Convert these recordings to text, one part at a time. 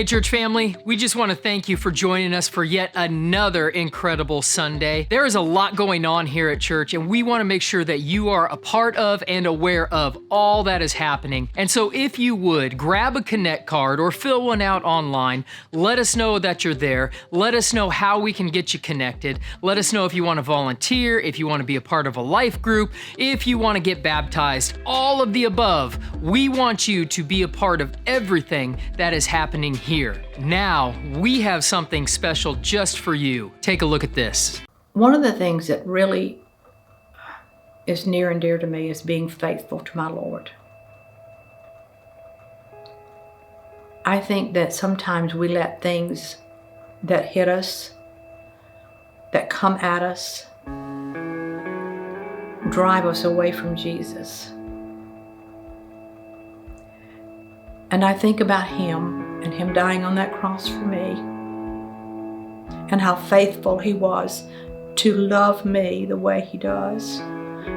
Hey, church family, we just want to thank you for joining us for yet another incredible Sunday. There is a lot going on here at church, and we want to make sure that you are a part of and aware of all that is happening. And so if you would, grab a Connect card or fill one out online. Let us know that you're there. Let us know how we can get you connected. Let us know if you want to volunteer, if you want to be a part of a life group, if you want to get baptized, all of the above. We want you to be a part of everything that is happening here. Now, we have something special just for you. Take a look at this. One of the things that really is near and dear to me is being faithful to my Lord. I think that sometimes we let things that hit us, that come at us, drive us away from Jesus. And I think about Him and Him dying on that cross for me, and how faithful He was to love me the way He does.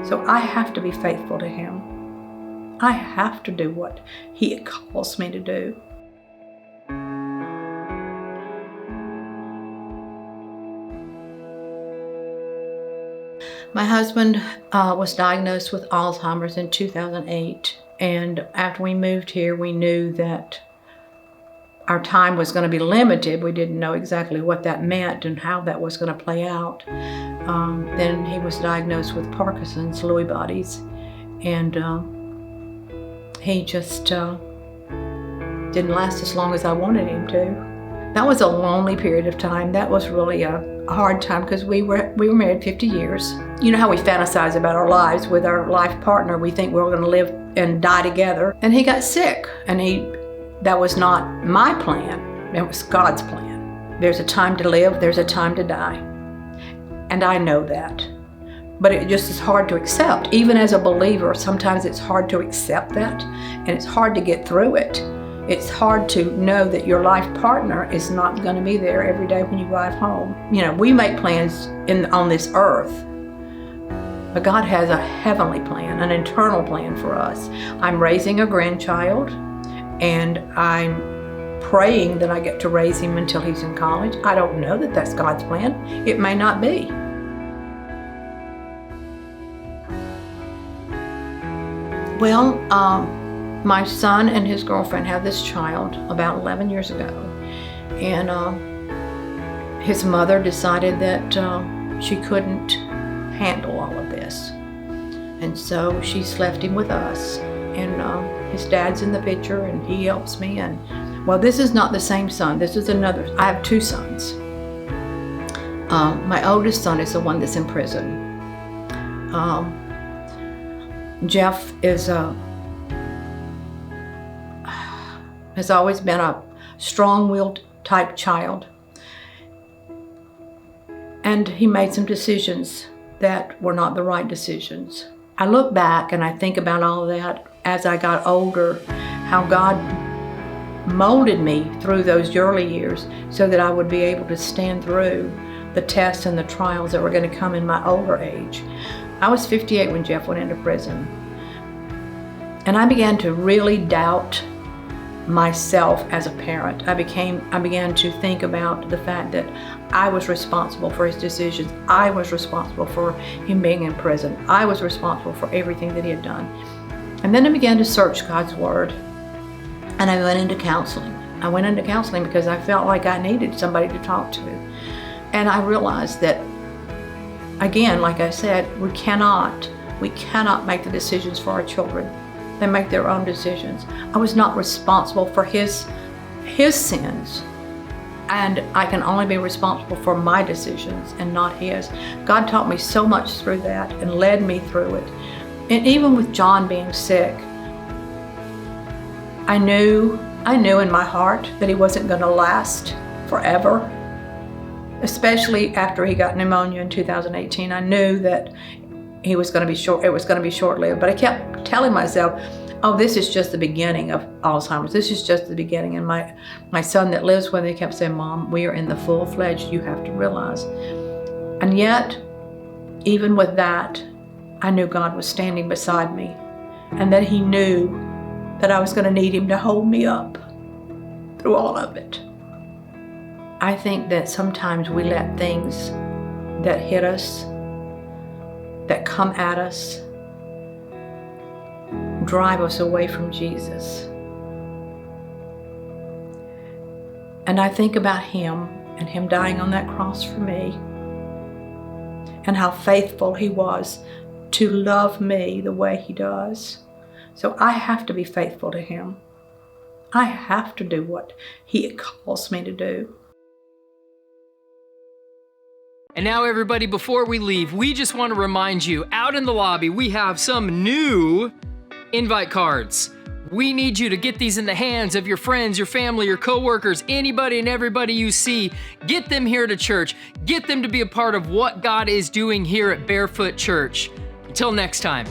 So I have to be faithful to Him. I have to do what He calls me to do. My husband was diagnosed with Alzheimer's in 2008. And after we moved here, we knew that our time was going to be limited. We didn't know exactly what that meant and how that was going to play out. Then he was diagnosed with Parkinson's, Lewy bodies, and he just didn't last as long as I wanted him to. That was a lonely period of time. That was really a hard time because we were married 50 years. You know how we fantasize about our lives with our life partner. We think we're going to live and die together. And he got sick, and that was not my plan. It was God's plan. There's a time to live, there's a time to die. And I know that. But it just is hard to accept. Even as a believer, sometimes it's hard to accept that, and it's hard to get through it. It's hard to know that your life partner is not going to be there every day when you arrive home. You know, we make plans on this earth, but God has a heavenly plan, an eternal plan for us. I'm raising a grandchild, and I'm praying that I get to raise him until he's in college. I don't know that that's God's plan. It may not be. Well, my son and his girlfriend had this child about 11 years ago, and his mother decided that she couldn't handle all of this, and so she's left him with us, and his dad's in the picture, and he helps me. And well, this is not the same son. This is another. I have two sons. My oldest son is the one that's in prison. Jeff has always been a strong-willed type child. And he made some decisions that were not the right decisions. I look back and I think about all of that as I got older, how God molded me through those early years so that I would be able to stand through the tests and the trials that were going to come in my older age. I was 58 when Jeff went into prison. And I began to really doubt myself as a parent. I began to think about the fact that I was responsible for his decisions. I was responsible for him being in prison. I was responsible for everything that he had done. And then I began to search God's Word, and I went into counseling. I went into counseling because I felt like I needed somebody to talk to. And I realized that, again, like I said, we cannot make the decisions for our children. They make their own decisions. I was not responsible for his sins, and I can only be responsible for my decisions and not his. God taught me so much through that and led me through it. And even with John being sick, I knew in my heart that he wasn't going to last forever, especially after he got pneumonia in 2018. I knew that it was going to be short-lived, but I kept telling myself, oh, this is just the beginning of Alzheimer's. This is just the beginning. And my son that lives with me kept saying, Mom, we are in the full-fledged, you have to realize. And yet, even with that, I knew God was standing beside me, and that he knew that I was going to need him to hold me up. through all of it. I think that sometimes we let things that hit us, that come at us, drive us away from Jesus. And I think about him and him dying on that cross for me, and how faithful he was to love me the way he does. So I have to be faithful to him. I have to do what he calls me to do. And now, everybody, before we leave, we just want to remind you, out in the lobby, we have some new invite cards. We need you to get these in the hands of your friends, your family, your coworkers, anybody and everybody you see. Get them here to church. Get them to be a part of what God is doing here at Barefoot Church. Until next time.